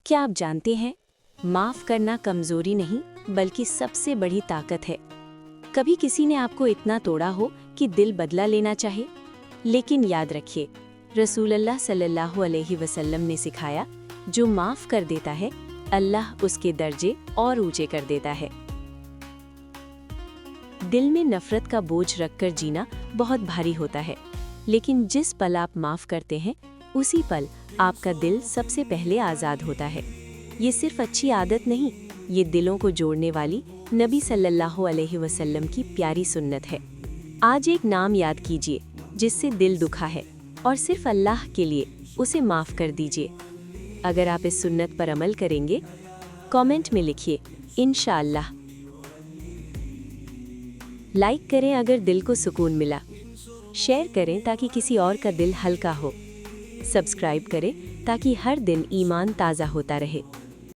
क्या आप जानते हैं, माफ़ करना कमज़ोरी नहीं बल्कि सबसे बड़ी ताकत है। कभी किसी ने आपको इतना तोड़ा हो कि दिल बदला लेना चाहे, लेकिन याद रखिए, रसूलुल्लाह सल्लल्लाहु अलैहि वसल्लम ने सिखाया, जो माफ़ कर देता है अल्लाह उसके दर्जे और ऊंचे कर देता है। दिल में नफ़रत का बोझ रखकर जीना बहुत भारी होता है, लेकिन जिस पल आप माफ़ करते हैं उसी पल आपका दिल सबसे पहले आज़ाद होता है। ये सिर्फ अच्छी आदत नहीं, ये दिलों को जोड़ने वाली नबी सल्लल्लाहु अलैहि वसल्लम की प्यारी सुन्नत है। आज एक नाम याद कीजिए जिससे दिल दुखा है और सिर्फ अल्लाह के लिए उसे माफ़ कर दीजिए। अगर आप इस सुन्नत पर अमल करेंगे, कमेंट में लिखिए इंशाअल्लाह। लाइक करें अगर दिल को सुकून मिला, शेयर करें ताकि किसी और का दिल हल्का हो, सब्सक्राइब करें ताकि हर दिन ईमान ताज़ा होता रहे।